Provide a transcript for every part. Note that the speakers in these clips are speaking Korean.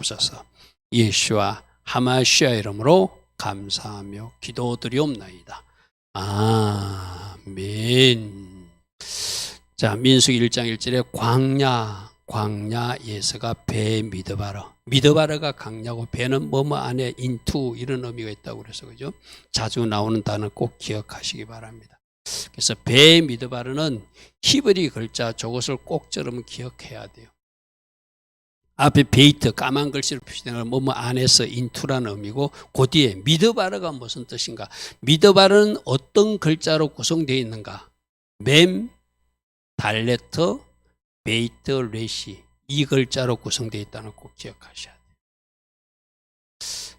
주옵소서. 예수와 하마시아 이름으로 감사하며 기도드리옵나이다. 아멘. 자, 민수기 1장 1절에 광야 예서가 배 미드바르가 강야고 배는 뭐뭐 안에 인투 이런 의미가 있다고 그래서 그죠? 자주 나오는 단어 꼭 기억하시기 바랍니다. 그래서 배 미드바르는 히브리 글자 저것을 꼭 저러면 기억해야 돼요. 앞에 베이트 까만 글씨로 표시된 건 뭐뭐 안에서 인투라는 의미고 그 뒤에 미드바르가 무슨 뜻인가? 미드바르는 어떤 글자로 구성되어 있는가? mem달레트 베이트 레시 이 글자로 구성되어 있다는 걸 꼭 기억하셔야 돼요.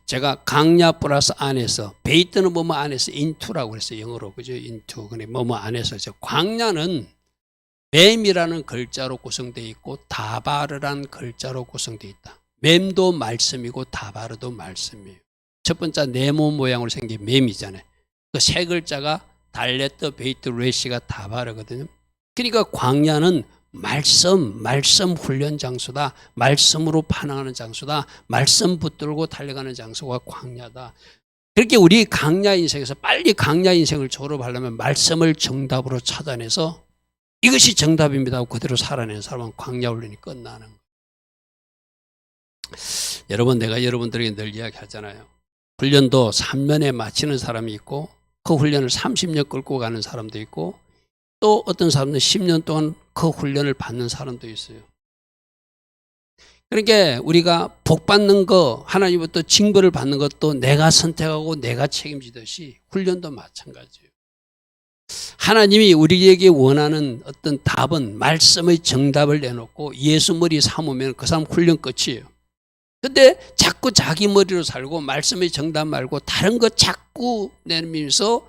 제가 강야 플러스 안에서 베이트는 뭐뭐 안에서 인투라고 그랬어요. 영어로 그죠? 인투. 근데 뭐뭐 안에서 광야는 mem이라는 글자로 구성되어 있고 다바르란 글자로 구성되어 있다. mem도 말씀이고 다바르도 말씀이에요. 첫 번째 네모 모양으로 생긴 mem이잖아요. 그 세 글자가 달레트 베이트 레시가 다바르거든요. 그러니까 광야는 말씀 훈련 장소다. 말씀으로 반응하는 장소다. 말씀 붙들고 달려가는 장소가 광야다. 그렇게 우리 강야 인생에서 빨리 강야 인생을 졸업하려면 말씀을 정답으로 찾아내서 이것이 정답입니다 하고 그대로 살아내는 사람은 광야 훈련이 끝나는 거예요. 여러분, 내가 여러분들에게 늘 이야기하잖아요. 훈련도 3년에 마치는 사람이 있고 그 훈련을 30년 끌고 가는 사람도 있고 또 어떤 사람은 10년 동안 그 훈련을 받는 사람도 있어요. 그러니까 우리가 복 받는 거, 하나님부터 징벌을 받는 것도 내가 선택하고 내가 책임지듯이 훈련도 마찬가지예요. 하나님이 우리에게 원하는 어떤 답은 말씀의 정답을 내놓고 예수 머리 삼으면 그 사람 훈련 끝이에요. 근데 자꾸 자기 머리로 살고 말씀의 정답 말고 다른 거 자꾸 내밀면서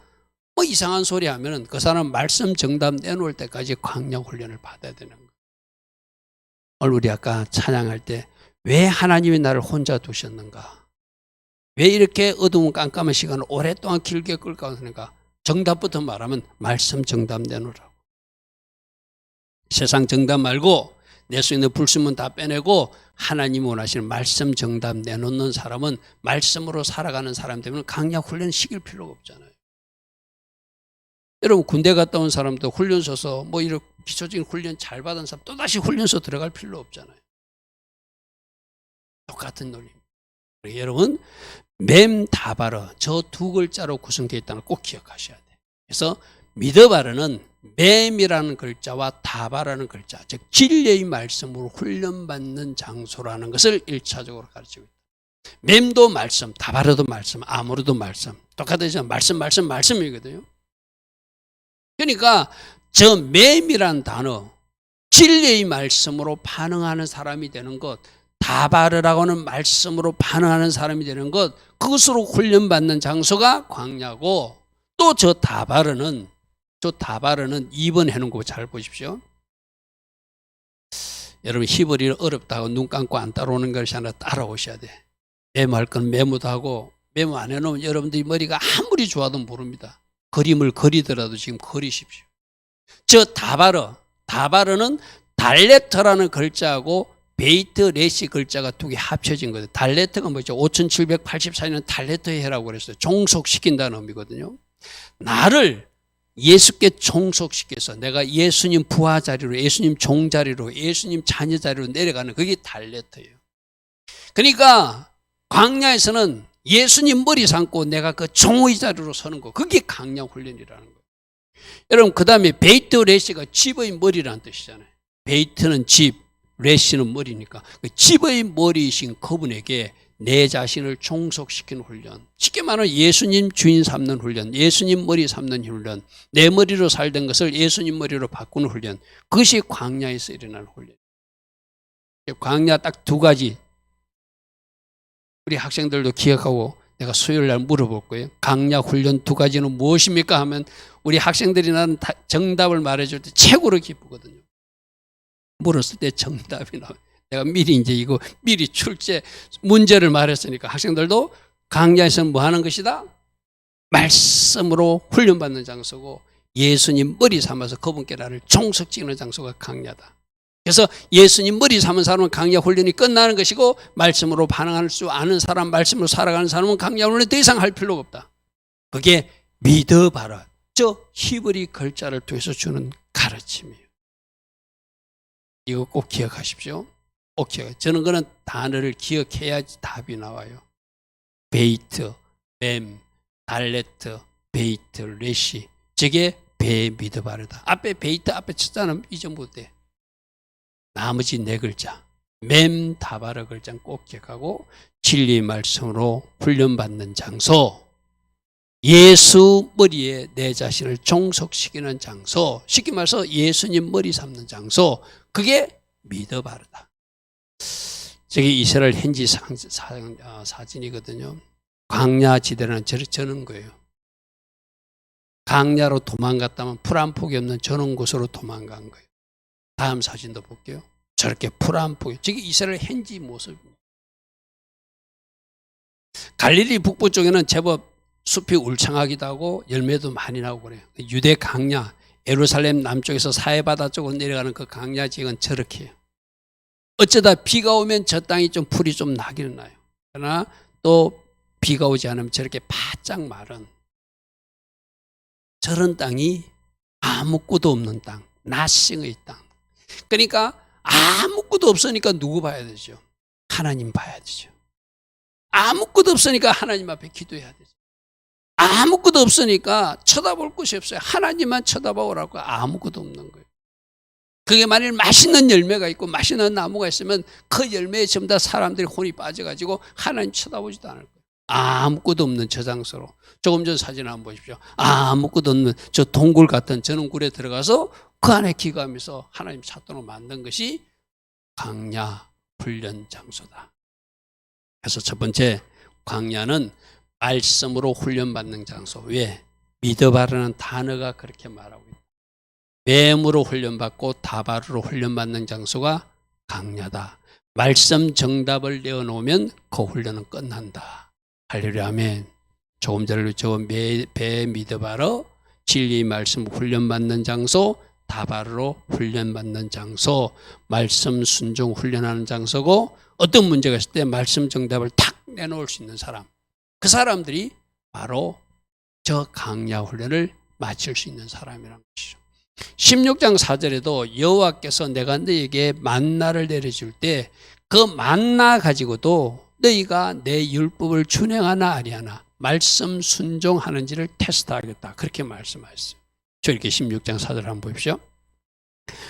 뭐 이상한 소리 하면은 그 사람 말씀 정답 내놓을 때까지 광야 훈련을 받아야 되는 거예요. 오늘 우리 아까 찬양할 때 왜 하나님이 나를 혼자 두셨는가? 왜 이렇게 어두운 깜깜한 시간을 오랫동안 길게 끌고 가는가? 정답부터 말하면 말씀 정답 내놓으라고. 세상 정답 말고 내 속에 있는 불순물 다 빼내고 하나님이 원하시는 말씀 정답 내놓는 사람은 말씀으로 살아가는 사람 되면 강야 훈련 시킬 필요가 없잖아요. 여러분 군대 갔다 온 사람도 훈련소서 뭐 이런 기초적인 훈련 잘 받은 사람 또다시 훈련소 들어갈 필요 없잖아요. 똑같은 논리입니다. 여러분 mem다바르 저 두 글자로 구성되어 있다는 걸 꼭 기억하셔야 돼요. 그래서 미드바르는 mem이라는 글자와 다바라는 글자 즉 진리의 말씀으로 훈련받는 장소라는 것을 1차적으로 가르치고 있다. mem도 말씀, 다바르도 말씀, 아모르도 말씀 똑같아서 말씀이거든요. 그러니까 저 mem이라는 단어 진리의 말씀으로 반응하는 사람이 되는 것 다바르라고 하는 말씀으로 반응하는 사람이 되는 것 그것으로 훈련받는 장소가 광야고 또 저 다바르는 2번 해놓은 거 잘 보십시오. 여러분 히브리를 어렵다고 눈 감고 안 따라오는 것이 하나 따라오셔야 돼. 메모할 건 메모도 하고 메모 안 해놓으면 여러분들이 머리가 아무리 좋아도 모릅니다. 그림을 그리더라도 지금 그리십시오. 저 다바르는 달레트라는 글자하고 베이트 레시 글자가 두 개 합쳐진 거예요. 달레트가 뭐죠? 5784년 달레트 해라고 그랬어요. 종속시킨다는 의미거든요. 나를 예수께 종속시켜서 내가 예수님 부하 자리로 예수님 종 자리로 예수님 자녀 자리로 내려가는 그게 달레트예요. 그러니까 광야에서는 예수님 머리 삼고 내가 그 종의 자리로 서는 거 그게 강야 훈련이라는 거예요. 여러분 그 다음에 베이트 레시가 집의 머리라는 뜻이잖아요. 베이트는 집, 레시는 머리니까 그 집의 머리이신 그분에게 내 자신을 종속시키는 훈련 쉽게 말하면 예수님 주인 삼는 훈련 예수님 머리 삼는 훈련 내 머리로 살던 것을 예수님 머리로 바꾸는 훈련 그것이 광야에서 일어나는 훈련. 광야 딱 두 가지 우리 학생들도 기억하고 내가 수요일 날 물어볼 거예요. 강야 훈련 두 가지는 무엇입니까 하면 우리 학생들이 나는 정답을 말해줄 때 최고로 기쁘거든요. 물었을 때 정답이 나와요. 내가 미리 출제 문제를 말했으니까 학생들도 강야에서는 뭐 하는 것이다? 말씀으로 훈련받는 장소고 예수님 머리 삼아서 그분께 나를 종속지는 장소가 강야다. 그래서 예수님 머리 삼은 사람은 강약 훈련이 끝나는 것이고 말씀으로 반응할 수 아는 사람, 말씀으로 살아가는 사람은 강약 훈련 더 이상 할 필요가 없다. 그게 믿어봐라. 저 히브리 글자를 통해서 주는 가르침이에요. 이거 꼭 기억하십시오. 꼭 기억해요. 저는 그런 단어를 기억해야지 답이 나와요. 베이트, 뱀, 달레트, 베이트, 레시. 저게 배 믿어봐라다. 앞에 베이트 앞에 첫자는 잊어못 돼. 나머지 네 글자. 맴, 다바르 글자는 꼭 기억하고 진리 말씀으로 훈련받는 장소. 예수 머리에 내 자신을 종속시키는 장소. 쉽게 말해서 예수님 머리 삼는 장소. 그게 믿어봐라다. 저게 이스라엘 현지 사진이거든요. 광야 지대라는 저는 거예요. 광야로 도망갔다면 풀 한 폭이 없는 저런 곳으로 도망간 거예요. 다음 사진도 볼게요. 저렇게 풀 한 폭이. 저게 이스라엘 현지 모습입니다. 갈릴리 북부 쪽에는 제법 숲이 울창하기도 하고 열매도 많이 나오고 그래요. 유대 광야, 예루살렘 남쪽에서 사해바다 쪽으로 내려가는 그 광야 지역은 저렇게 해요. 어쩌다 비가 오면 저 땅이 좀 풀이 좀 나기는 나요. 그러나 또 비가 오지 않으면 저렇게 바짝 마른 저런 땅이 아무것도 없는 땅, 나싱의 땅. 그러니까 아무것도 없으니까 누구 봐야 되죠? 하나님 봐야 되죠. 아무것도 없으니까 하나님 앞에 기도해야 되죠. 아무것도 없으니까 쳐다볼 곳이 없어요. 하나님만 쳐다보라고. 아무것도 없는 거예요. 그게 만일 맛있는 열매가 있고 맛있는 나무가 있으면 그 열매에 전부 다 사람들이 혼이 빠져가지고 하나님 쳐다보지도 않을 거예요. 아무것도 없는 저 장소로. 조금 전 사진 한번 보십시오. 아무것도 없는 저 동굴 같은 저런 굴에 들어가서 그 안에 기거하면서 하나님 찾도록 만든 것이 광야 훈련 장소다. 그래서 첫 번째, 광야는 말씀으로 훈련받는 장소. 왜? 믿어봐라는 단어가 그렇게 말하고 있다. 뱀으로 훈련받고 다바르로 훈련받는 장소가 광야다. 말씀 정답을 내어놓으면 그 훈련은 끝난다. 할렐루야, 아멘. 조금 전에 배 믿어봐라, 진리 말씀 훈련받는 장소, 다바르로 훈련받는 장소, 말씀 순종 훈련하는 장소고, 어떤 문제가 있을 때 말씀 정답을 탁 내놓을 수 있는 사람, 그 사람들이 바로 저 광야 훈련을 마칠 수 있는 사람이라는 것이죠. 16장 4절에도 여호와께서 내가 너희에게 만나를 내려줄 때 그 만나 가지고도 너희가 내 율법을 준행하나 아니하나 말씀 순종하는지를 테스트하겠다. 그렇게 말씀하셨어요. 저 이렇게 16장 4절 한번 보십시오.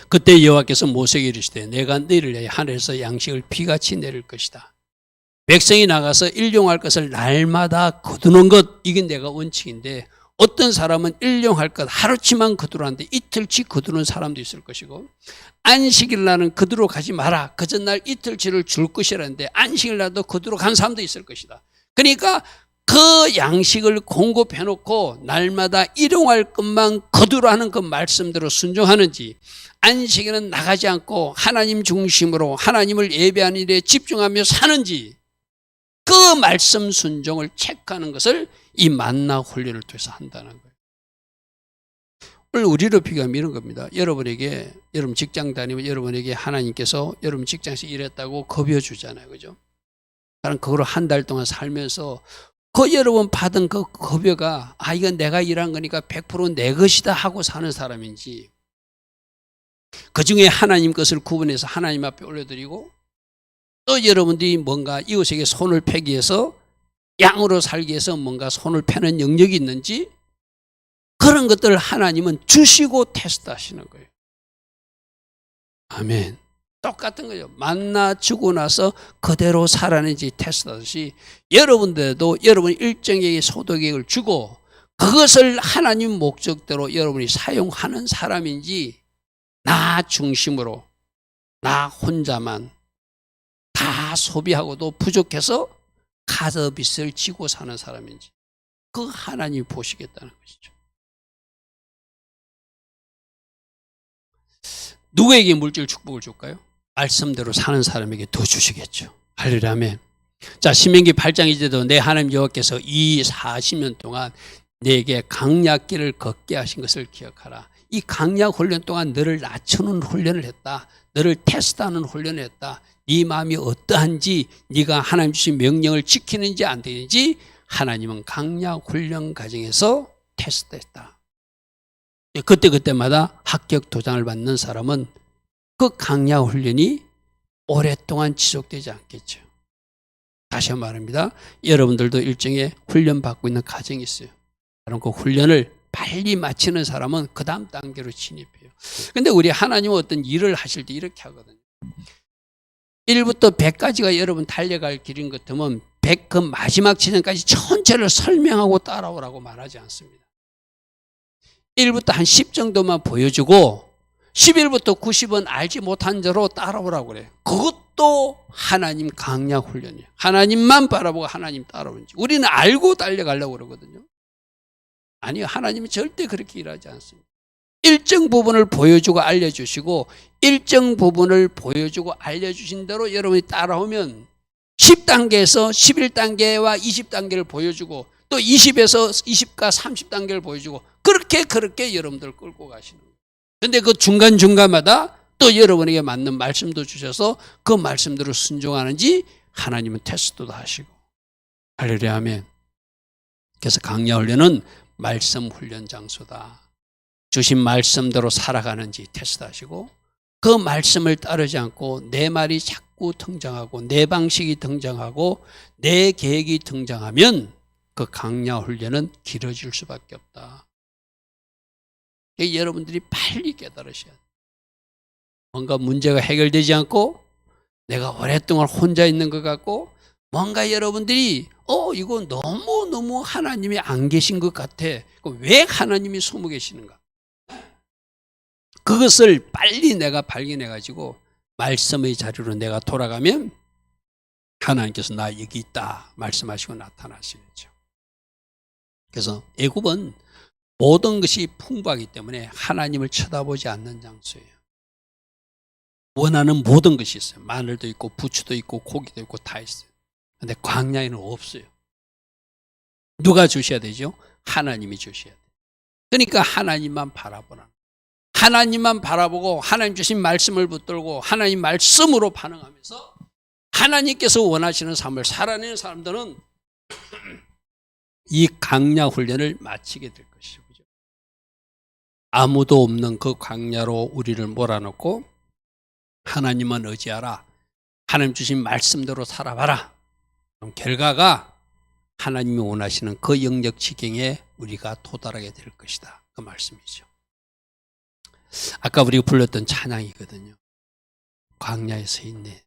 그때 여호와께서 모세에게 이르시되 내가 너희를 위하여 하늘에서 양식을 비같이 내릴 것이다. 백성이 나가서 일용할 것을 날마다 거두는 것, 이게 내가 원칙인데 어떤 사람은 일용할 것 하루치만 거두라는데 이틀치 거두는 사람도 있을 것이고, 안식일 날은 거두러 가지 마라, 그 전날 이틀치를 줄 것이라는데 안식일 날도 거두러 간 사람도 있을 것이다. 그러니까 그 양식을 공급해놓고 날마다 일용할 것만 거두라 하는 그 말씀대로 순종하는지, 안식일은 나가지 않고 하나님 중심으로 하나님을 예배하는 일에 집중하며 사는지, 그 말씀 순종을 체크하는 것을 이 만나 훈련을 통해서 한다는 거예요. 오늘 우리로 비교하면 이런 겁니다. 여러분에게, 여러분 직장 다니면 여러분에게 하나님께서 여러분 직장에서 일했다고 급여주잖아요. 그죠? 그럼 그걸 한 달 동안 살면서 그 여러분 받은 그 급여가 이건 내가 일한 거니까 100% 내 것이다 하고 사는 사람인지, 그 중에 하나님 것을 구분해서 하나님 앞에 올려드리고 또 여러분들이 뭔가 이웃에게 손을 패기 위해서 양으로 살기 위해서 뭔가 손을 패는 영역이 있는지, 그런 것들을 하나님은 주시고 테스트하시는 거예요. 아멘. 똑같은 거죠. 만나 주고 나서 그대로 살아내는지 테스트하듯이 여러분들도 여러분 일정의 소득액을 주고 그것을 하나님 목적대로 여러분이 사용하는 사람인지, 나 중심으로 나 혼자만 다 소비하고도 부족해서 카드빚을 지고 사는 사람인지, 그 하나님이 보시겠다는 것이죠. 누구에게 물질 축복을 줄까요? 말씀대로 사는 사람에게 더 주시겠죠. 할렐루야, 아멘. 자, 신명기 8장 2절도 내 하나님 여호와께서 이 40년 동안 내게 강약길을 걷게 하신 것을 기억하라. 이 강약 훈련 동안 너를 낮추는 훈련을 했다. 너를 테스트하는 훈련이었다. 네 마음이 어떠한지, 네가 하나님 주신 명령을 지키는지 안 되는지 하나님은 강약 훈련 과정에서 테스트했다. 그때마다 합격 도장을 받는 사람은 그 강약 훈련이 오랫동안 지속되지 않겠죠. 다시 말합니다. 여러분들도 일종의 훈련 받고 있는 과정이 있어요. 그럼 그 훈련을 빨리 마치는 사람은 그 다음 단계로 진입해요. 근데 우리 하나님은 어떤 일을 하실 때 이렇게 하거든요. 1부터 100까지가 여러분 달려갈 길인 것 같으면 100 그 마지막 지점까지 전체를 설명하고 따라오라고 말하지 않습니다. 1부터 한 10 정도만 보여주고 11부터 90은 알지 못한 대로 따라오라고 그래요. 그것도 하나님 강약 훈련이에요. 하나님만 바라보고 하나님 따라오는지. 우리는 알고 달려가려고 그러거든요. 아니요. 하나님은 절대 그렇게 일하지 않습니다. 일정 부분을 보여주고 알려주시고 일정 부분을 보여주고 알려주신 대로 여러분이 따라오면 10단계에서 11단계와 20단계를 보여주고 또 20에서 20과 30단계를 보여주고 그렇게 여러분들 끌고 가시는 거예요. 그런데 그 중간중간마다 또 여러분에게 맞는 말씀도 주셔서 그 말씀대로 순종하는지 하나님은 테스트도 하시고. 할렐루야 아멘. 그래서 강야훈련은 말씀 훈련 장소다. 주신 말씀대로 살아가는지 테스트하시고 그 말씀을 따르지 않고 내 말이 자꾸 등장하고 내 방식이 등장하고 내 계획이 등장하면 그 강야훈련은 길어질 수밖에 없다. 여러분들이 빨리 깨달으셔야 돼요. 뭔가 문제가 해결되지 않고 내가 오랫동안 혼자 있는 것 같고 뭔가 여러분들이 이거 너무 하나님이 안 계신 것 같아. 왜 하나님이 숨어 계시는가? 그것을 빨리 내가 발견해 가지고 말씀의 자리로 내가 돌아가면 하나님께서 나 여기 있다 말씀하시고 나타나시겠죠. 그래서 애굽은 모든 것이 풍부하기 때문에 하나님을 쳐다보지 않는 장소예요. 원하는 모든 것이 있어요. 마늘도 있고 부추도 있고 고기도 있고 다 있어요. 그런데 광야에는 없어요. 누가 주셔야 되죠? 하나님이 주셔야 돼요. 그러니까 하나님만 바라보라. 하나님만 바라보고 하나님 주신 말씀을 붙들고 하나님 말씀으로 반응하면서 하나님께서 원하시는 삶을 살아내는 사람들은 이 강야 훈련을 마치게 될 것이죠. 그죠? 아무도 없는 그 광야로 우리를 몰아넣고 하나님만 의지하라. 하나님 주신 말씀대로 살아봐라. 그럼 결과가 하나님이 원하시는 그 영역 지경에 우리가 도달하게 될 것이다. 그 말씀이죠. 아까 우리가 불렀던 찬양이거든요. 광야에 서 있네.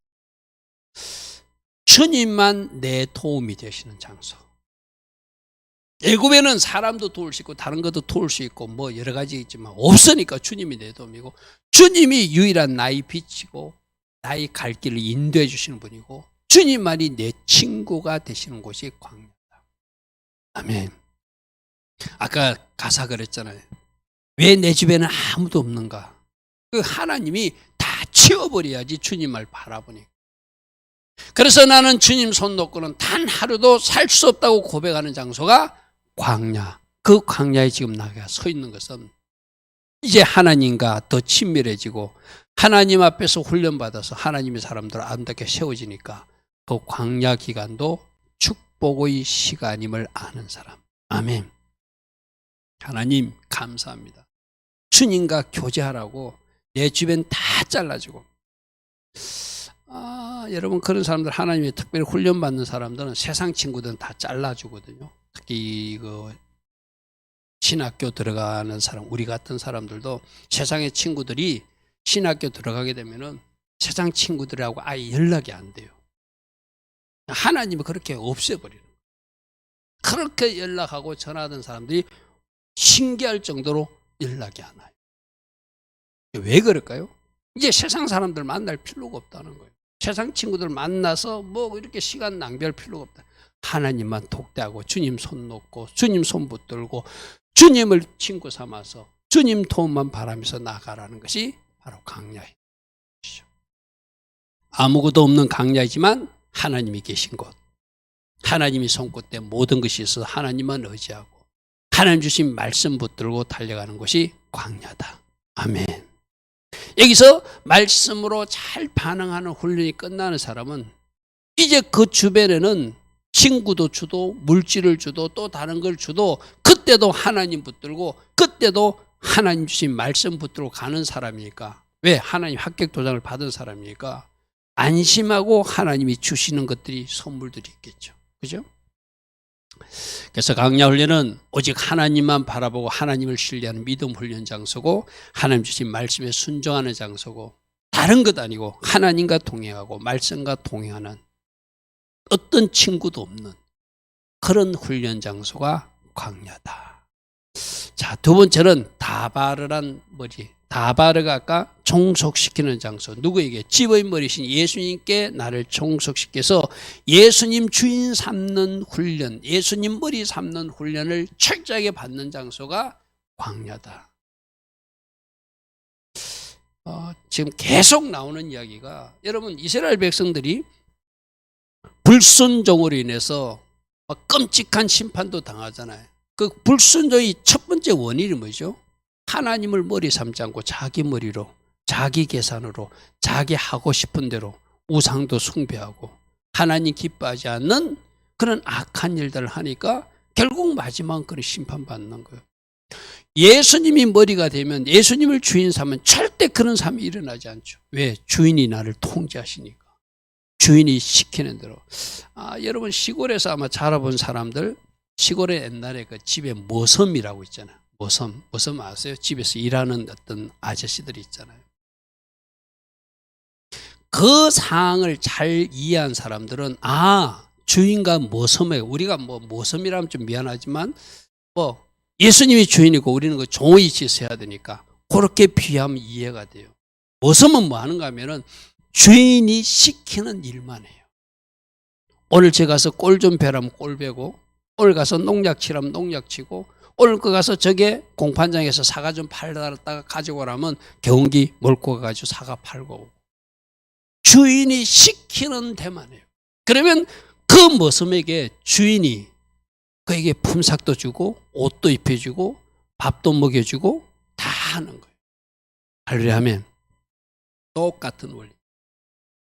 주님만 내 도움이 되시는 장소. 애굽에는 사람도 도울 수 있고 다른 것도 도울 수 있고 뭐 여러 가지 있지만 없으니까 주님이 내 도움이고 주님이 유일한 나의 빛이고 나의 갈 길을 인도해 주시는 분이고 주님만이 내 친구가 되시는 곳이 광야다. 아멘. 아까 가사 그랬잖아요. 왜 내 주변에 아무도 없는가? 그 하나님이 다 치워버려야지 주님을 바라보니까. 그래서 나는 주님 손 놓고는 단 하루도 살 수 없다고 고백하는 장소가 광야. 그 광야에 지금 나가 서 있는 것은 이제 하나님과 더 친밀해지고 하나님 앞에서 훈련받아서 하나님의 사람들을 아름답게 세워지니까 그 광야 기간도 축복의 시간임을 아는 사람. 아멘. 하나님 감사합니다. 주님과 교제하라고 내 주변 다 잘라주고. 여러분 그런 사람들 하나님의 특별히 훈련받는 사람들은 세상 친구들은 다 잘라주거든요. 특히 그 신학교 들어가는 사람, 우리 같은 사람들도 세상의 친구들이 신학교 들어가게 되면은 세상 친구들하고 아예 연락이 안 돼요. 하나님은 그렇게 없애버리는 거예요. 그렇게 연락하고 전화하던 사람들이 신기할 정도로 연락이 안 와요. 왜 그럴까요? 이제 세상 사람들 만날 필요가 없다는 거예요. 세상 친구들 만나서 뭐 이렇게 시간 낭비할 필요가 없다. 하나님만 독대하고 주님 손 놓고 주님 손 붙들고 주님을 친구 삼아서 주님 도움만 바라면서 나가라는 것이 바로 강야예요. 아무것도 없는 강야이지만 하나님이 계신 곳. 하나님이 손끝에 모든 것이 있어서 하나님만 의지하고 하나님 주신 말씀 붙들고 달려가는 것이 광야다. 아멘. 여기서 말씀으로 잘 반응하는 훈련이 끝나는 사람은 이제 그 주변에는 친구도 주도 물질을 주도 또 다른 걸 주도 그때도 하나님 붙들고 그때도 하나님 주신 말씀 붙들고 가는 사람이니까. 왜? 하나님 합격 도장을 받은 사람이니까 안심하고 하나님이 주시는 것들이 선물들이 있겠죠. 그죠? 그래서 강야 훈련은 오직 하나님만 바라보고 하나님을 신뢰하는 믿음 훈련 장소고 하나님 주신 말씀에 순종하는 장소고 다른 것 아니고 하나님과 동행하고 말씀과 동행하는 어떤 친구도 없는 그런 훈련 장소가 광야다. 자, 두 번째는 다바르란 머리. 다바르가 아까 종속시키는 장소. 누구에게? 집의 머리신 예수님께 나를 종속시켜서 예수님 주인 삼는 훈련, 예수님 머리 삼는 훈련을 철저하게 받는 장소가 광야다. 지금 계속 나오는 이야기가 여러분 이스라엘 백성들이 불순종으로 인해서 끔찍한 심판도 당하잖아요. 그 불순종의 첫 번째 원인이 뭐죠? 하나님을 머리 삼지 않고 자기 머리로, 자기 계산으로, 자기 하고 싶은 대로 우상도 숭배하고 하나님 기뻐하지 않는 그런 악한 일들을 하니까 결국 마지막 그런 심판받는 거예요. 예수님이 머리가 되면 예수님을 주인 삼으면 절대 그런 삶이 일어나지 않죠. 왜? 주인이 나를 통제하시니까. 주인이 시키는 대로. 여러분 시골에서 아마 자라본 사람들 시골에 옛날에 그 집에 모섬이라고 있잖아요. 모섬 아세요? 집에서 일하는 어떤 아저씨들이 있잖아요. 그 상황을 잘 이해한 사람들은 주인과 모섬에 우리가 모섬이라면 좀 미안하지만 예수님이 주인이고 우리는 그 종의 짓을 해야 되니까 그렇게 비하면 이해가 돼요. 모섬은 뭐 하는가 하면은 주인이 시키는 일만 해요. 오늘 제가 가서 꼴 좀 베라면 꼴 베고 오늘 가서 농약 치라면 농약 치고 오늘 그 가서 저게 공판장에서 사과 좀 팔다가 가지고 오라면 경기 몰고 가가지고 사과 팔고 오고. 주인이 시키는 데만 해요. 그러면 그 모섬에게 주인이 그에게 품삯도 주고 옷도 입혀주고 밥도 먹여주고 다 하는 거예요. 할렐루야 하면 똑같은 원리.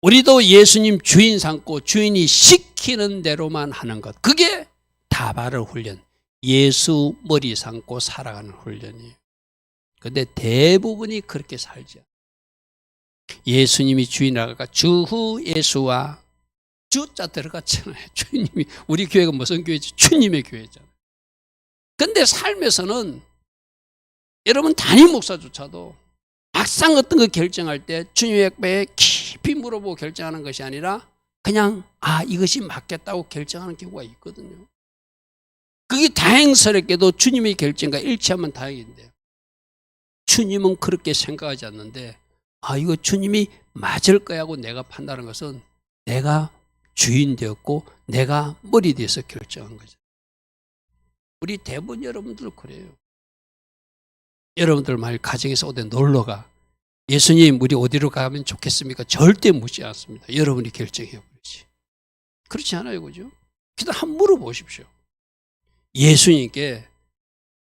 우리도 예수님 주인 삼고 주인이 시키는 대로만 하는 것. 그게 다바르 훈련. 예수 머리 삼고 살아가는 훈련이에요. 그런데 대부분이 그렇게 살지 않아요. 예수님이 주인이라가 주후 예수와 주자 들어갔잖아요. 주님이 우리 교회가 무슨 교회지? 주님의 교회잖아요. 그런데 삶에서는 여러분 담임 목사조차도 막상 어떤 거 결정할 때 주님의 배에 깊이 물어보고 결정하는 것이 아니라 그냥 이것이 맞겠다고 결정하는 경우가 있거든요. 그게 다행스럽게도 주님의 결정과 일치하면 다행인데 주님은 그렇게 생각하지 않는데 이거 주님이 맞을 거야 하고 내가 판단하는 것은 내가 주인 되었고 내가 머리 돼서 결정한 거죠. 우리 대부분 여러분들 그래요. 여러분들 만약 가정에서 어디 놀러가 예수님 우리 어디로 가면 좋겠습니까? 절대 묻지 않습니다. 여러분이 결정해버리지. 그렇지 않아요, 그죠? 그래도 한번 물어보십시오. 예수님께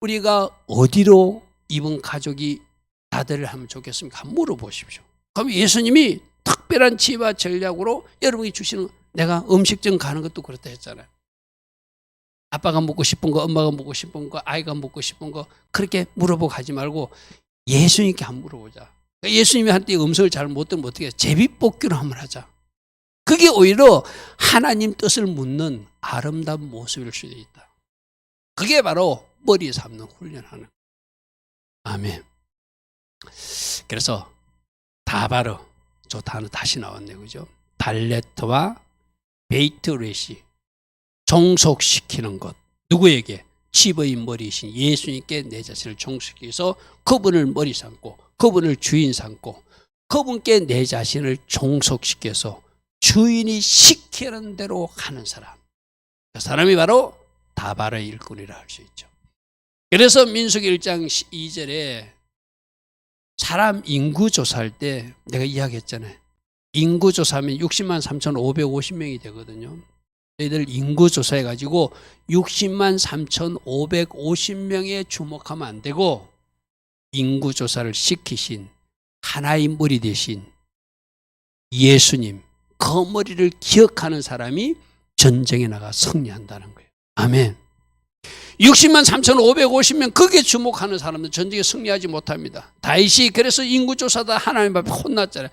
우리가 어디로 이번 가족이 다들 하면 좋겠습니까? 한번 물어보십시오. 그럼 예수님이 특별한 지혜와 전략으로 여러분이 주시는 내가 음식점 가는 것도 그렇다 했잖아요. 아빠가 먹고 싶은 거, 엄마가 먹고 싶은 거, 아이가 먹고 싶은 거 그렇게 물어보고 하지 말고 예수님께 한번 물어보자. 예수님이 한때 음성을 잘 못 들으면 어떻게 해? 제비뽑기로 한번 하자. 그게 오히려 하나님 뜻을 묻는 아름다운 모습일 수도 있다. 그게 바로 머리 삼는 훈련하는. 아멘. 그래서 다바르 저 단어 다시 나왔네요, 그죠? 달레트와 베이트레시 종속시키는 것. 누구에게? 집의 머리이신 예수님께 내 자신을 종속시켜서 그분을 머리 삼고 그분을 주인 삼고 그분께 내 자신을 종속시켜서 주인이 시키는 대로 하는 사람. 그 사람이 바로 다바르 일꾼이라 할 수 있죠. 그래서 민수기 1장 2절에 사람 인구 조사할 때 내가 이야기했잖아요. 인구 조사하면 60만 3,550명이 되거든요. 저희들 인구 조사해가지고 60만 3,550명에 주목하면 안 되고 인구 조사를 시키신 하나의 머리 대신 예수님, 그 머리를 기억하는 사람이 전쟁에 나가 승리한다는 거예요. 아멘. 60만 3,550명 거기에 주목하는 사람은 전쟁에 승리하지 못합니다. 다윗이 그래서 인구조사다 하나님 앞에 혼났잖아요.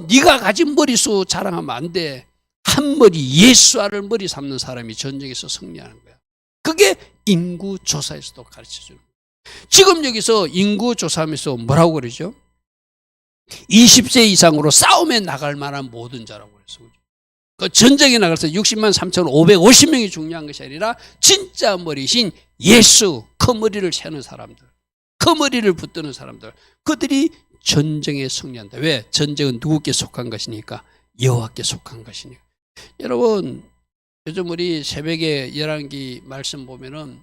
네가 가진 머리수 자랑하면 안 돼. 한 머리 예수아를 머리 삼는 사람이 전쟁에서 승리하는 거야. 그게 인구조사에서도 가르쳐주는 거예요. 지금 여기서 인구조사하면서 뭐라고 그러죠? 20세 이상으로 싸움에 나갈 만한 모든 자라고 그랬어. 그 전쟁에 나가서 60만 3,550명이 중요한 것이 아니라 진짜 머리신 예수, 그 머리를 세는 사람들, 그 머리를 붙드는 사람들, 그들이 전쟁에 승리한다. 왜? 전쟁은 누구께 속한 것이니까? 여호와께 속한 것이니까. 여러분, 요즘 우리 새벽에 열왕기 말씀 보면은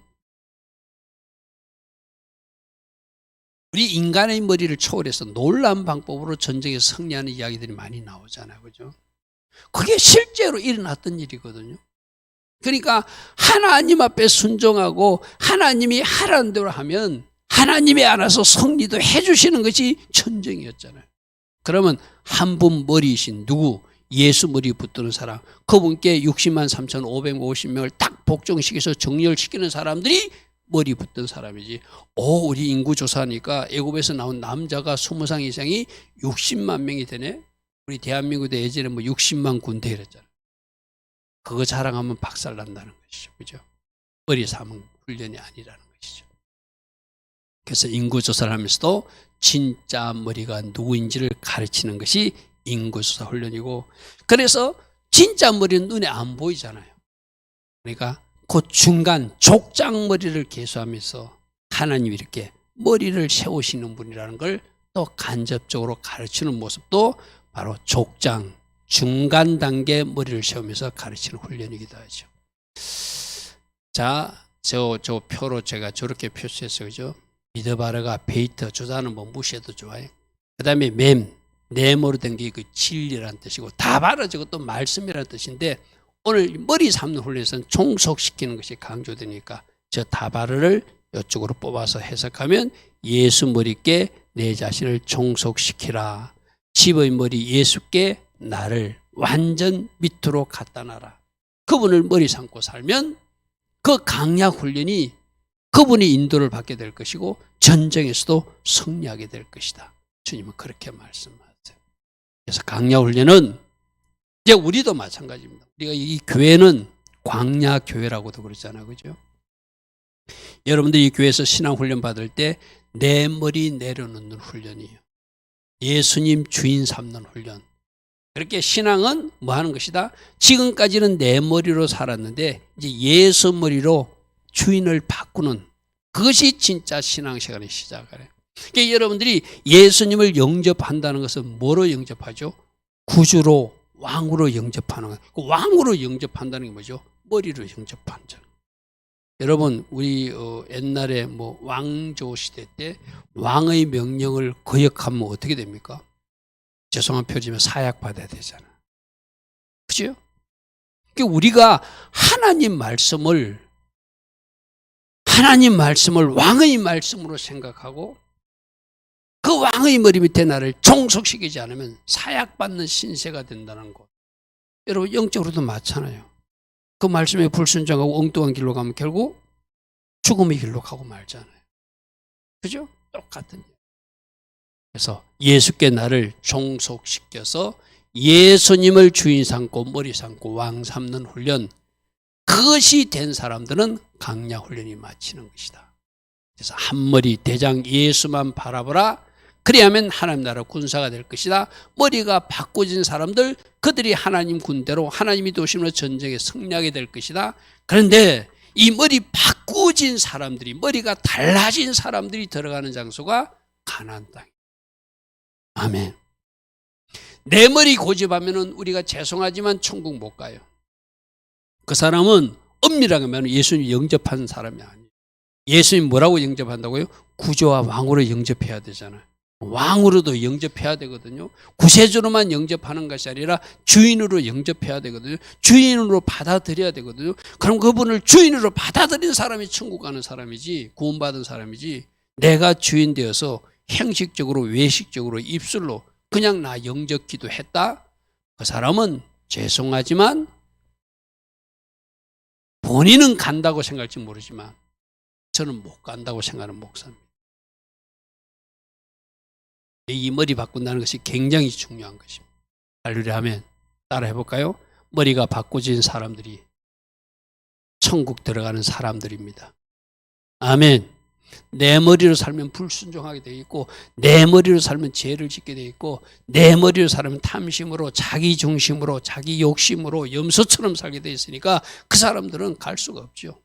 우리 인간의 머리를 초월해서 놀라운 방법으로 전쟁에 승리하는 이야기들이 많이 나오잖아요. 그죠? 그게 실제로 일어났던 일이거든요. 그러니까 하나님 앞에 순종하고 하나님이 하라는 대로 하면 하나님이 알아서 승리도 해주시는 것이 전쟁이었잖아요. 그러면 한 분 머리이신 누구? 예수 머리 붙드는 사람, 그분께 60만 3,550명을 딱 복종시켜서 정렬시키는 사람들이 머리 붙던 사람이지. 우리 인구조사하니까 애굽에서 나온 남자가 20상 이상이 60만 명이 되네. 우리 대한민국도 예전에 60만 군대 이랬잖아요. 그거 자랑하면 박살난다는 것이죠. 그죠? 머리 삼은 훈련이 아니라는 것이죠. 그래서 인구조사를 하면서도 진짜 머리가 누구인지를 가르치는 것이 인구조사 훈련이고, 그래서 진짜 머리는 눈에 안 보이잖아요. 그러니까 그 중간 족장머리를 계수하면서 하나님이 이렇게 머리를 세우시는 분이라는 걸 또 간접적으로 가르치는 모습도 바로 족장, 중간 단계 머리를 세우면서 가르치는 훈련이기도 하죠. 자, 저 표로 제가 저렇게 표시했어요. 그죠? 미드바르가 베이트, 조자는 뭐 무시해도 좋아요. 그 다음에 네모로 된 게 그 진리라는 뜻이고, 다바르 저것도 말씀이라는 뜻인데, 오늘 머리 삼는 훈련에서는 종속시키는 것이 강조되니까 저 다바르를 이쪽으로 뽑아서 해석하면 예수 머리께 내 자신을 종속시키라. 집의 머리 예수께 나를 완전 밑으로 갖다 놔라. 그분을 머리 삼고 살면 그 강약 훈련이 그분이 인도를 받게 될 것이고 전쟁에서도 승리하게 될 것이다. 주님은 그렇게 말씀하세요. 그래서 강약 훈련은 이제 우리도 마찬가지입니다. 우리가 이 교회는 광야 교회라고도 그러잖아요. 그죠? 여러분들 이 교회에서 신앙 훈련 받을 때 내 머리 내려놓는 훈련이에요. 예수님 주인 삼는 훈련. 그렇게 신앙은 뭐 하는 것이다? 지금까지는 내 머리로 살았는데 이제 예수 머리로 주인을 바꾸는, 그것이 진짜 신앙생활의 시작이에요. 그러니까 여러분들이 예수님을 영접한다는 것은 뭐로 영접하죠? 구주로, 왕으로 영접하는 거예요. 그 왕으로 영접한다는 게 뭐죠? 머리로 영접하는 거예요. 여러분, 우리 옛날에 뭐 왕조 시대 때 왕의 명령을 거역하면 어떻게 됩니까? 죄송한 표지면 사약 받아야 되잖아. 그죠? 그러니까 우리가 하나님 말씀을 왕의 말씀으로 생각하고 그 왕의 머리 밑에 나를 종속시키지 않으면 사약받는 신세가 된다는 것. 여러분, 영적으로도 맞잖아요. 그 말씀에 불순종하고 엉뚱한 길로 가면 결국 죽음의 길로 가고 말잖아요. 그죠? 똑같은 일. 그래서 예수께 나를 종속시켜서 예수님을 주인 삼고 머리 삼고 왕 삼는 훈련, 그것이 된 사람들은 강야 훈련이 마치는 것이다. 그래서 한 머리 대장 예수만 바라보라. 그리하면 하나님 나라 군사가 될 것이다. 머리가 바꿔진 사람들, 그들이 하나님 군대로 하나님이 도심으로 전쟁에 승리하게 될 것이다. 그런데 이 머리 바꾸진 사람들이, 머리가 달라진 사람들이 들어가는 장소가 가나안 땅이에요. 아멘. 내 머리 고집하면은 우리가 죄송하지만 천국 못 가요. 그 사람은 엄밀하게 말하면 예수님 영접한 사람이 아니에요. 예수님 뭐라고 영접한다고요? 구주와 왕으로 영접해야 되잖아요. 왕으로도 영접해야 되거든요. 구세주로만 영접하는 것이 아니라 주인으로 영접해야 되거든요. 주인으로 받아들여야 되거든요. 그럼 그분을 주인으로 받아들인 사람이 천국 가는 사람이지, 구원받은 사람이지, 내가 주인 되어서 형식적으로 외식적으로 입술로 그냥 나 영적 기도했다. 그 사람은 죄송하지만 본인은 간다고 생각할지 모르지만 저는 못 간다고 생각하는 목사입니다. 이 머리 바꾼다는 것이 굉장히 중요한 것입니다. 할렐루야 하면 따라 해볼까요? 머리가 바꿔진 사람들이 천국 들어가는 사람들입니다. 아멘. 내 머리로 살면 불순종하게 되어 있고 내 머리로 살면 죄를 짓게 되어 있고 내 머리로 살면 탐심으로 자기 중심으로 자기 욕심으로 염소처럼 살게 되어 있으니까 그 사람들은 갈 수가 없죠.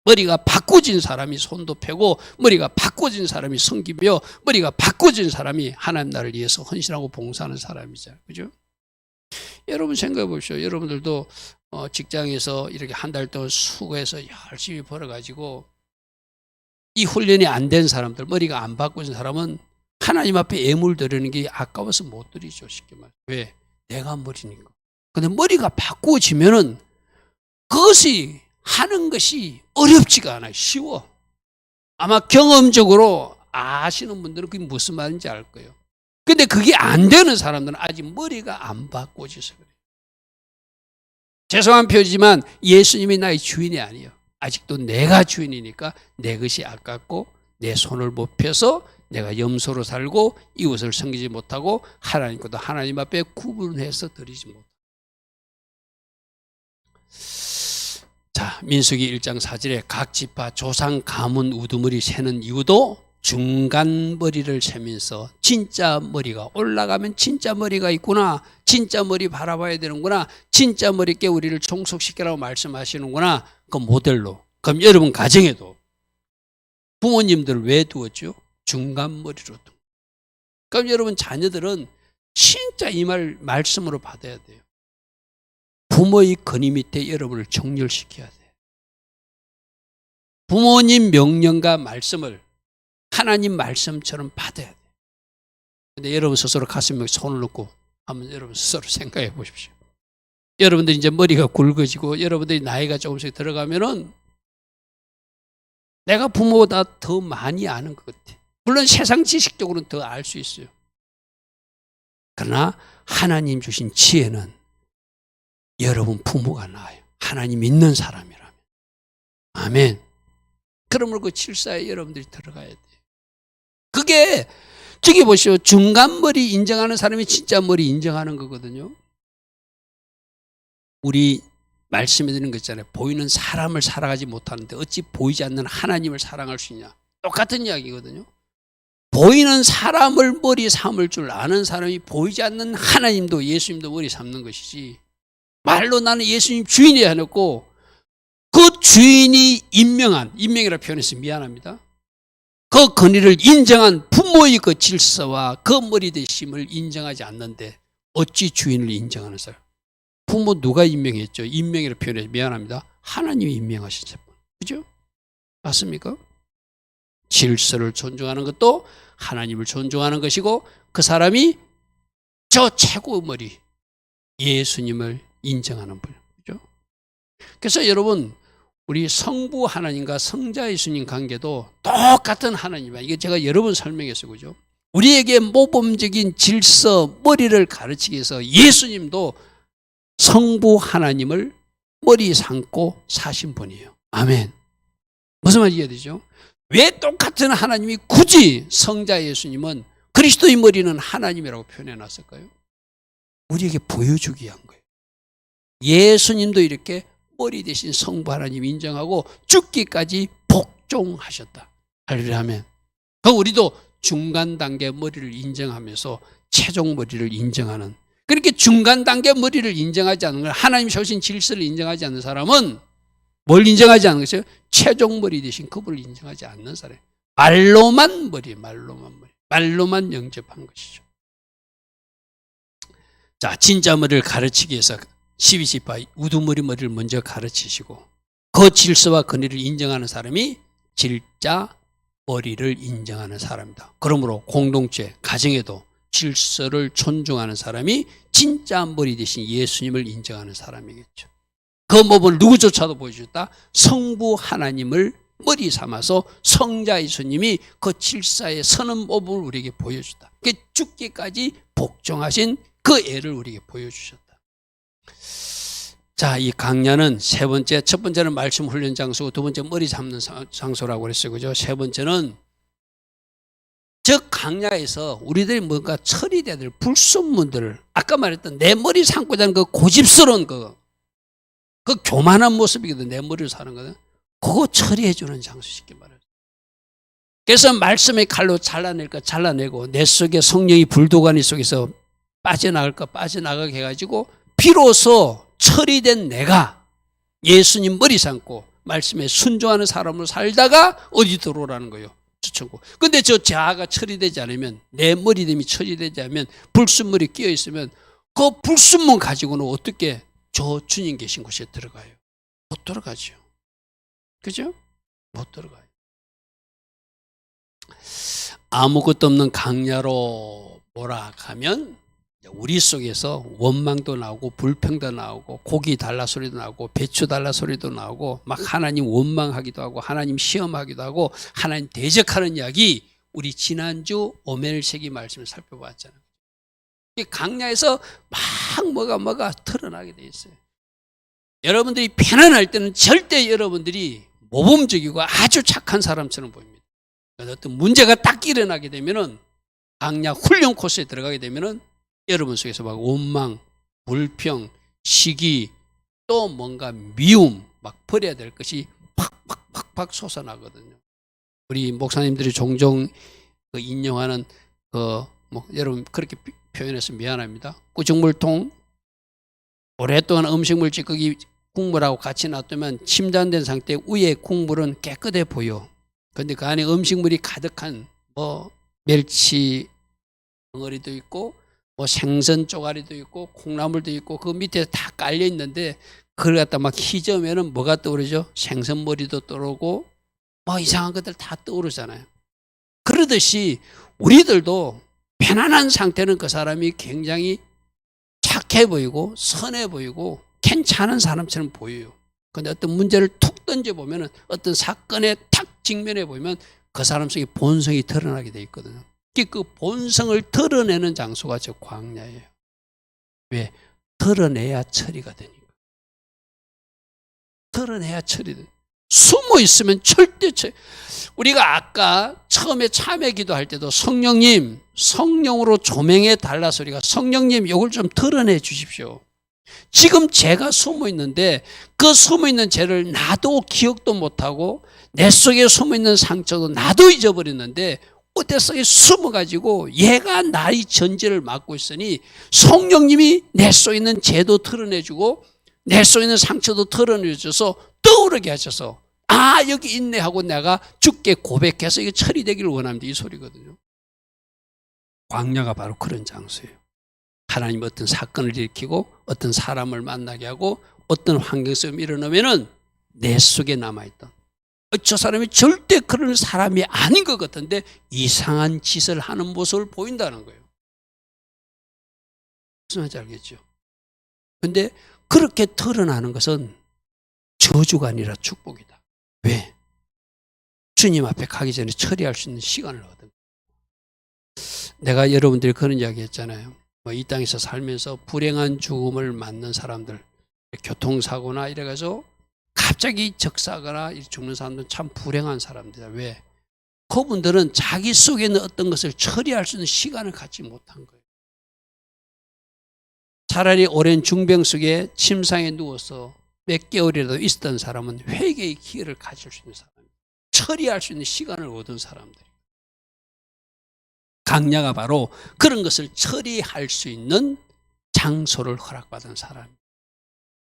머리가 바꿔진 사람이 손도 펴고 머리가 바꿔진 사람이 섬기며 머리가 바꿔진 사람이 하나님 나라를 위해서 헌신하고 봉사하는 사람이잖아요. 그죠? 여러분 생각해 보십시오. 여러분들도 직장에서 이렇게 한 달 동안 수고해서 열심히 벌어가지고 이 훈련이 안 된 사람들, 머리가 안 바꿔진 사람은 하나님 앞에 예물 드리는 게 아까워서 못 드리죠. 쉽게 말해. 왜? 내가 머리니까. 근데 머리가 바꿔지면은 그것이 하는 것이 어렵지가 않아요. 쉬워. 아마 경험적으로 아시는 분들은 그게 무슨 말인지 알 거예요. 근데 그게 안 되는 사람들은 아직 머리가 안 바꿔져서 그래요. 죄송한 표현이지만 예수님이 나의 주인이 아니에요. 아직도 내가 주인이니까 내 것이 아깝고 내 손을 못 펴서 내가 염소로 살고 이웃을 섬기지 못하고 하나님과도 하나님 앞에 구분해서 드리지 못하고. 자, 민수기 1장 4절에 각 지파 조상 가문 우두머리 세는 이유도 중간 머리를 세면서 진짜 머리가 올라가면 진짜 머리가 있구나, 진짜 머리 바라봐야 되는구나, 진짜 머리께 우리를 종속시키라고 말씀하시는구나. 그 모델로. 그럼 여러분 가정에도 부모님들 왜 두었죠? 중간 머리로 두고. 그럼 여러분 자녀들은 진짜 이 말씀으로 받아야 돼요. 부모의 건의 밑에 여러분을 정렬시켜야 돼요. 부모님 명령과 말씀을 하나님 말씀처럼 받아야 돼요. 근데 여러분 스스로 가슴에 손을 넣고 한번 여러분 스스로 생각해 보십시오. 여러분들이 이제 머리가 굵어지고 여러분들이 나이가 조금씩 들어가면은 내가 부모보다 더 많이 아는 것 같아. 물론 세상 지식적으로는 더 알 수 있어요. 그러나 하나님 주신 지혜는 여러분 부모가 나아요. 하나님 믿는 사람이라면. 아멘. 그러므로 그 칠사에 여러분들이 들어가야 돼요. 그게 저기 보시오. 중간 머리 인정하는 사람이 진짜 머리 인정하는 거거든요. 우리 말씀해 드리는 거 있잖아요. 보이는 사람을 사랑하지 못하는데 어찌 보이지 않는 하나님을 사랑할 수 있냐. 똑같은 이야기거든요. 보이는 사람을 머리 삼을 줄 아는 사람이 보이지 않는 하나님도 예수님도 머리 삼는 것이지, 말로 나는 예수님 주인이야 해놓고 그 주인이 임명이라 표현해서 미안합니다. 그 권위를 인정한 부모의 그 질서와 그 머리 대심을 인정하지 않는데 어찌 주인을 인정하는 사람? 부모 누가 임명했죠? 임명이라 표현해서 미안합니다. 하나님이 임명하신 사람. 그죠? 맞습니까? 질서를 존중하는 것도 하나님을 존중하는 것이고 그 사람이 저 최고의 머리 예수님을 인정하는 분. 그죠? 그래서 여러분 우리 성부 하나님과 성자 예수님 관계도 똑같은 하나님이야. 이게 제가 여러 번 설명했어요. 그죠? 우리에게 모범적인 질서, 머리를 가르치기 위해서 예수님도 성부 하나님을 머리 삼고 사신 분이에요. 아멘. 무슨 말인지 이해되죠? 왜 똑같은 하나님이 굳이 성자 예수님은 그리스도의 머리는 하나님이라고 표현해 놨을까요? 우리에게 보여주기 위한 거예요. 예수님도 이렇게 머리 대신 성부 하나님 인정하고 죽기까지 복종하셨다. 할렐루야 하면. 그럼 우리도 중간 단계 머리를 인정하면서 최종 머리를 인정하는, 그렇게 중간 단계 머리를 인정하지 않는 걸, 하나님 세우신 질서를 인정하지 않는 사람은 뭘 인정하지 않는 것이요? 최종 머리 대신 그분을 인정하지 않는 사람. 말로만 말로만 영접한 것이죠. 자, 진짜 머리를 가르치기 위해서 12지파 우두머리를 먼저 가르치시고 그 질서와 권위를 인정하는 사람이 진짜 머리를 인정하는 사람이다. 그러므로 공동체, 가정에도 질서를 존중하는 사람이 진짜 머리 대신 예수님을 인정하는 사람이겠죠. 그 모범을 누구조차도 보여줬다. 성부 하나님을 머리 삼아서 성자 예수님이 그 질사에 서는 모습을 우리에게 보여주다. 죽기까지 복종하신 그 애를 우리에게 보여주셨다. 자, 이 강야는 세 번째, 첫 번째는 말씀 훈련 장소고 두 번째 머리 잡는 장소라고 그랬어요. 그죠? 세 번째는 저 강야에서 우리들이 뭔가 처리돼야 될 불순물들을 아까 말했던 내 머리 삼고자 하는 그 고집스러운 그 교만한 모습이거든. 내 머리를 사는 거든. 그거 처리해주는 장소 쉽게 말해요. 그래서 말씀의 칼로 잘라낼 거 잘라내고 내 속에 성령이 불도가니 속에서 빠져나갈 거 빠져나가게 해가지고 비로소 처리된 내가 예수님 머리 삼고 말씀에 순종하는 사람으로 살다가 어디 들어오라는 거예요. 주천국. 근데 저 자아가 처리되지 않으면 내 머리됨이 처리되지 않으면 불순물이 끼어 있으면 그 불순물 가지고는 어떻게 저 주님 계신 곳에 들어가요? 못 들어가죠. 그죠? 못 들어가요. 아무것도 없는 강야로 몰아가면 우리 속에서 원망도 나오고 불평도 나오고 고기 달라 소리도 나오고 배추 달라 소리도 나오고 막 하나님 원망하기도 하고 하나님 시험하기도 하고 하나님 대적하는 이야기 우리 지난주 오멜세기 말씀을 살펴봤잖아요. 강야에서 막 뭐가 드러나게 돼 있어요. 여러분들이 편안할 때는 절대 여러분들이 모범적이고 아주 착한 사람처럼 보입니다. 어떤 문제가 딱 일어나게 되면은 강야 훈련 코스에 들어가게 되면은 여러분 속에서 막 원망, 불평, 시기, 또 뭔가 미움, 막 버려야 될 것이 팍팍팍팍 솟아나거든요. 우리 목사님들이 종종 인용하는 여러분 그렇게 표현해서 미안합니다. 구정물통 오랫동안 음식물 찌꺼기 국물하고 같이 놔두면 침전된 상태 위에 국물은 깨끗해 보여. 그런데 그 안에 음식물이 가득한 멸치 덩어리도 있고 생선 쪼가리도 있고 콩나물도 있고 그 밑에 다 깔려 있는데 그걸 갖다 막 희저으면은 뭐가 떠오르죠? 생선머리도 떠오르고 이상한 것들 다 떠오르잖아요. 그러듯이 우리들도 편안한 상태는 그 사람이 굉장히 착해 보이고 선해 보이고 괜찮은 사람처럼 보여요. 그런데 어떤 문제를 툭 던져보면 어떤 사건에 탁 직면해 보면 그 사람 속에 본성이 드러나게 돼 있거든요. 그 본성을 드러내는 장소가 저 광야예요. 왜? 드러내야 처리가 되니까. 드러내야 처리돼. 숨어 있으면 절대 우리가 아까 처음에 참회 기도할 때도 성령님, 성령으로 조명해 달라 소리가 성령님 이걸 좀 드러내 주십시오. 지금 제가 숨어 있는데 그 숨어 있는 죄를 나도 기억도 못하고 내 속에 숨어 있는 상처도 나도 잊어버렸는데 어디서 숨어가지고 얘가 나의 전제를 맡고 있으니 성령님이 내 속에 있는 죄도 드러내주고 내 속에 있는 상처도 드러내줘서 떠오르게 하셔서 여기 있네 하고 내가 주께 고백해서 이게 처리되기를 원합니다. 이 소리거든요. 광야가 바로 그런 장소예요. 하나님 어떤 사건을 일으키고 어떤 사람을 만나게 하고 어떤 환경 속에 밀어넣으면 내 속에 남아있던 저 사람이 절대 그런 사람이 아닌 것 같은데 이상한 짓을 하는 모습을 보인다는 거예요. 무슨 말인지 알겠죠? 그런데 그렇게 드러나는 것은 저주가 아니라 축복이다. 왜? 주님 앞에 가기 전에 처리할 수 있는 시간을 얻은. 내가 여러분들이 그런 이야기 했잖아요. 이 땅에서 살면서 불행한 죽음을 맞는 사람들, 교통사고나 이래가지고 갑자기 적사하거나 죽는 사람들은 참 불행한 사람들이다. 왜? 그분들은 자기 속에 있는 어떤 것을 처리할 수 있는 시간을 갖지 못한 거예요. 차라리 오랜 중병 속에 침상에 누워서 몇 개월이라도 있었던 사람은 회개의 기회를 가질 수 있는 사람이에요. 처리할 수 있는 시간을 얻은 사람들이에요. 강야가 바로 그런 것을 처리할 수 있는 장소를 허락받은 사람이에요.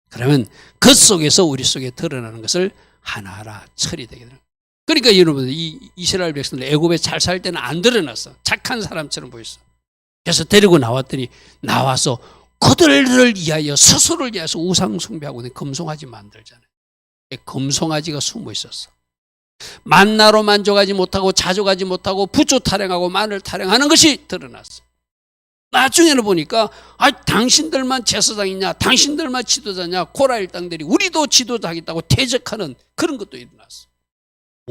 그러면 그 속에서 우리 속에 드러나는 것을 하나하나 처리되게 되는 거예요. 그러니까 여러분 이 이스라엘 백성들 애굽에 잘 살 때는 안 드러났어. 착한 사람처럼 보였어. 그래서 데리고 나왔더니 나와서 그들을 위하여 스스로를 위해서 우상 숭배하고 금송아지 만들잖아요. 금송아지가 숨어 있었어. 만나로 만족하지 못하고 자족하지 못하고 부추 타령하고 마늘 타령하는 것이 드러났어. 나중에는 보니까 당신들만 제사장이냐 당신들만 지도자냐 코라 일당들이 우리도 지도자 하겠다고 대적하는 그런 것도 일어났어.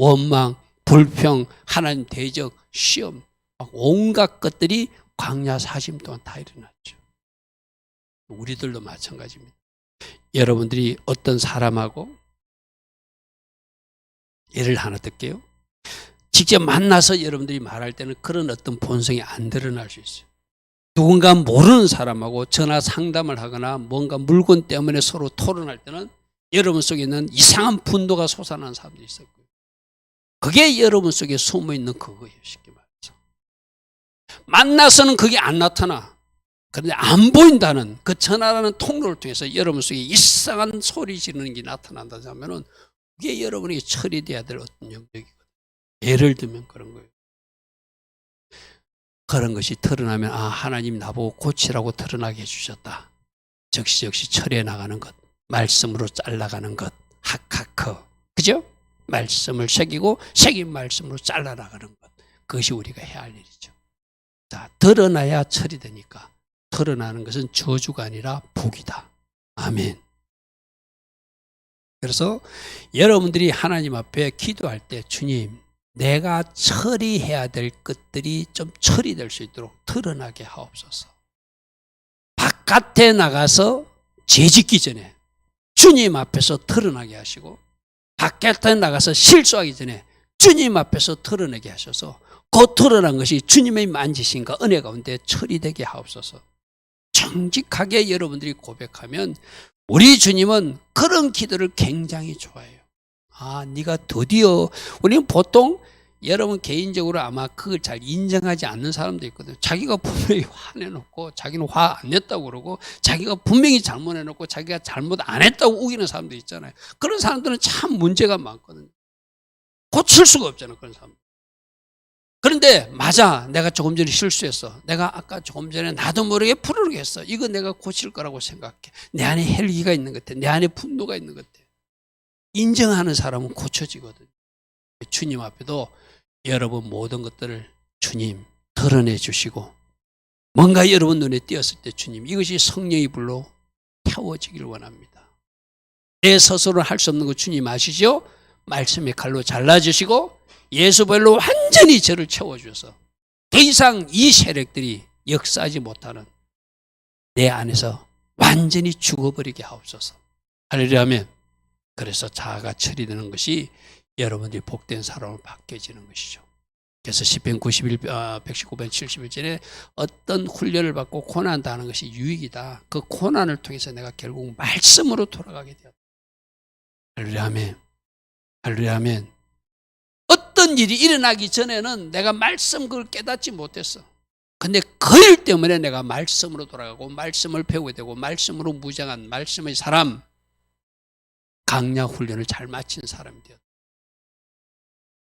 원망, 불평, 하나님 대적, 시험, 막 온갖 것들이 광야 40년 동안 다 일어났죠. 우리들도 마찬가지입니다. 여러분들이 어떤 사람하고 예를 하나 들게요. 직접 만나서 여러분들이 말할 때는 그런 어떤 본성이 안 드러날 수 있어요. 누군가 모르는 사람하고 전화 상담을 하거나 뭔가 물건 때문에 서로 토론할 때는 여러분 속에 있는 이상한 분노가 솟아나는 사람들이 있을 거예요. 그게 여러분 속에 숨어있는 그거예요. 쉽게 말해서. 만나서는 그게 안 나타나. 그런데 안 보인다는 그 전화라는 통로를 통해서 여러분 속에 이상한 소리 지르는 게 나타난다 하면은 그게 여러분에게 처리돼야 될 어떤 영역이거든요. 예를 들면 그런 거예요. 그런 것이 드러나면 하나님 나보고 고치라고 드러나게 해주셨다. 즉시 처리해 나가는 것. 말씀으로 잘라가는 것. 하카크. 그죠? 말씀을 새기고 새긴 말씀으로 잘라나가는 것. 그것이 우리가 해야 할 일이죠. 자, 드러나야 처리되니까. 드러나는 것은 저주가 아니라 복이다. 아멘. 그래서 여러분들이 하나님 앞에 기도할 때 주님, 내가 처리해야 될 것들이 좀 처리될 수 있도록 드러나게 하옵소서. 바깥에 나가서 죄짓기 전에 주님 앞에서 드러나게 하시고 바깥에 나가서 실수하기 전에 주님 앞에서 드러내게 하셔서 그 드러난 것이 주님의 만지심과 은혜 가운데 처리되게 하옵소서. 정직하게 여러분들이 고백하면 우리 주님은 그런 기도를 굉장히 좋아해요. 네가 드디어, 우리는 보통 여러분 개인적으로 아마 그걸 잘 인정하지 않는 사람도 있거든요. 자기가 분명히 화내놓고 자기는 화 안 냈다고 그러고 자기가 분명히 잘못해놓고 자기가 잘못 안 했다고 우기는 사람도 있잖아요. 그런 사람들은 참 문제가 많거든요. 고칠 수가 없잖아요. 그런 사람. 그런데 맞아, 내가 조금 전에 실수했어. 내가 아까 조금 전에 나도 모르게 푸르르게 했어. 이거 내가 고칠 거라고 생각해. 내 안에 헬기가 있는 것 같아. 내 안에 분노가 있는 것 같아. 인정하는 사람은 고쳐지거든요. 주님 앞에도 여러분 모든 것들을 주님 드러내 주시고 뭔가 여러분 눈에 띄었을 때 주님 이것이 성령의 불로 태워지길 원합니다. 내 스스로 할 수 없는 거 주님 아시죠? 말씀의 칼로 잘라주시고 예수별로 완전히 저를 채워주셔서 더 이상 이 세력들이 역사하지 못하는 내 안에서 완전히 죽어버리게 하옵소서. 할렐루야 아멘. 그래서 자아가 처리되는 것이 여러분들이 복된 사람으로 바뀌어지는 것이죠. 그래서 시편 119편 71절에 어떤 훈련을 받고 고난당하는 것이 유익이다. 그 고난을 통해서 내가 결국 말씀으로 돌아가게 되었다. 할렐루야 아멘. 할렐루야 아멘. 어떤 일이 일어나기 전에는 내가 말씀 그걸 깨닫지 못했어. 근데 그 일 때문에 내가 말씀으로 돌아가고 말씀을 배우게 되고 말씀으로 무장한 말씀의 사람, 강약 훈련을 잘 마친 사람이 되었다.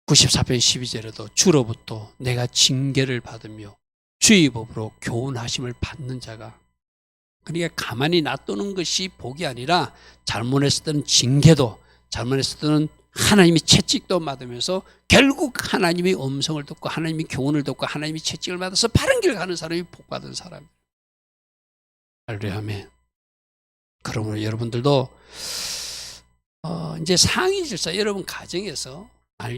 94편 12절에도 주로부터 내가 징계를 받으며 주의 법으로 교훈하심을 받는 자가, 그러니까 가만히 놔두는 것이 복이 아니라 잘못했을 때는 징계도, 잘못했을 때는 하나님이 채찍도 받으면서 결국 하나님의 음성을 듣고 하나님의 교훈을 듣고 하나님의 채찍을 받아서 바른 길 가는 사람이 복받은 사람. 할렐루야 아멘. 그러므로 여러분들도 이제 상위 질서, 여러분 가정에서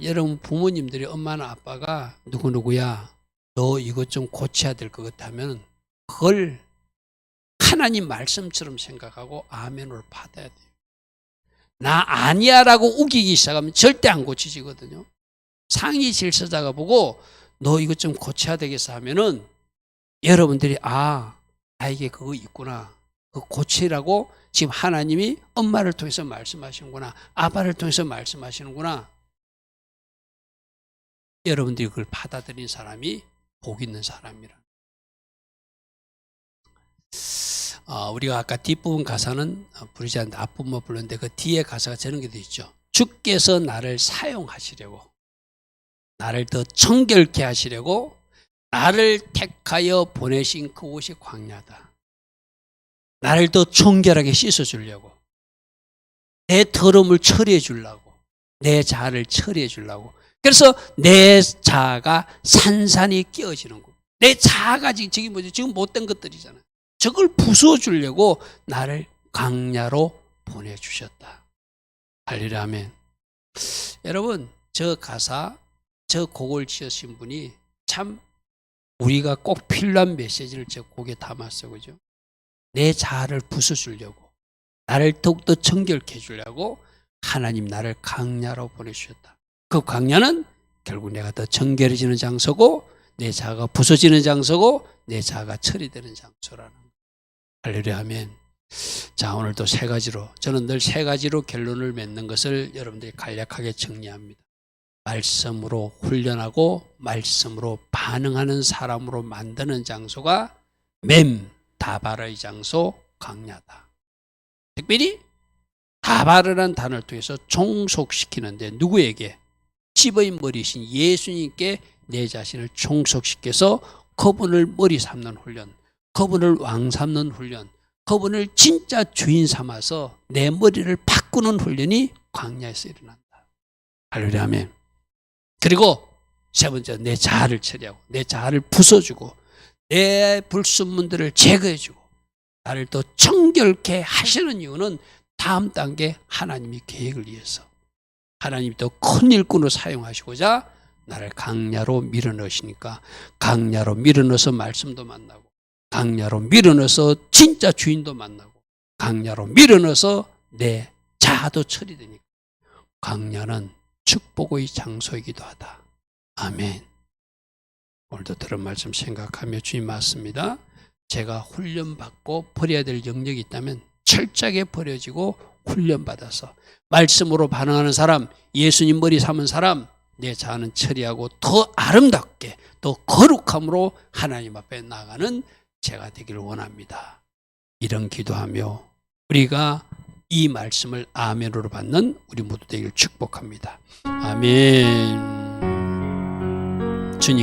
여러분 부모님들이 엄마나 아빠가 누구누구야 너 이것 좀 고쳐야 될 것 같다면 그걸 하나님 말씀처럼 생각하고 아멘으로 받아야 돼요. 나 아니야 라고 우기기 시작하면 절대 안 고치지거든요. 상위 질서자가 보고 너 이것 좀 고쳐야 되겠어 하면은 여러분들이 나에게 그거 있구나, 그거 고치라고 지금 하나님이 엄마를 통해서 말씀하시는구나, 아빠를 통해서 말씀하시는구나, 여러분들이 그걸 받아들인 사람이 복 있는 사람이라. 우리가 아까 뒷부분 가사는 부르지 않는데 앞부분만 불렀는데 그 뒤에 가사가 저런 게 돼 있죠. 주께서 나를 사용하시려고, 나를 더 청결케 하시려고 나를 택하여 보내신 그곳이 광야다. 나를 더 청결하게 씻어주려고, 내 더러움을 처리해 주려고, 내 자아를 처리해 주려고. 그래서 내 자아가 산산이 끼어지는 거. 내 자아가 지금 뭐지? 지금 못된 것들이잖아요. 저걸 부숴주려고 나를 광야로 보내주셨다. 할렐루야 아멘. 여러분, 저 가사, 저 곡을 지으신 분이 참 우리가 꼭 필요한 메시지를 저 곡에 담았어, 그죠? 내 자아를 부숴주려고, 나를 더욱더 정결케 해주려고 하나님 나를 광야로 보내주셨다. 그 광야는 결국 내가 더 정결해지는 장소고, 내 자아가 부서지는 장소고, 내 자아가 처리되는 장소라는 거예요. 할렐루야, 아멘. 자, 오늘도 세 가지로, 저는 늘 세 가지로 결론을 맺는 것을 여러분들이 간략하게 정리합니다. 말씀으로 훈련하고 말씀으로 반응하는 사람으로 만드는 장소가 다발의 장소, 광야다. 특별히 다발이라는 단어를 통해서 종속시키는데, 누구에게? 집의 머리신 예수님께 내 자신을 종속시켜서 그분을 머리 삼는 훈련, 그분을 왕 삼는 훈련, 그분을 진짜 주인 삼아서 내 머리를 바꾸는 훈련이 광야에서 일어난다. 할렐루야, 아멘. 그리고 세 번째, 내 자아를 처리하고 내 자아를 부숴주고 내 불순물들을 제거해주고 나를 더 정결케 하시는 이유는 다음 단계 하나님이 계획을 위해서, 하나님이 더 큰 일꾼으로 사용하시고자 나를 광야로 밀어넣으시니까, 광야로 밀어넣어서 말씀도 만나고, 광야로 밀어넣어서 진짜 주인도 만나고, 광야로 밀어넣어서 내 자아도 처리되니까 광야는 축복의 장소이기도 하다. 아멘. 오늘도 들은 말씀 생각하며, 주님 맞습니다. 제가 훈련받고 버려야 될 영역이 있다면 철저하게 버려지고 훈련받아서 말씀으로 반응하는 사람, 예수님 머리 삼은 사람, 내 자아는 처리하고 더 아름답게, 더 거룩함으로 하나님 앞에 나가는 제가 되기를 원합니다. 이런 기도하며 우리가 이 말씀을 아멘으로 받는 우리 모두 되기를 축복합니다. 아멘. 주님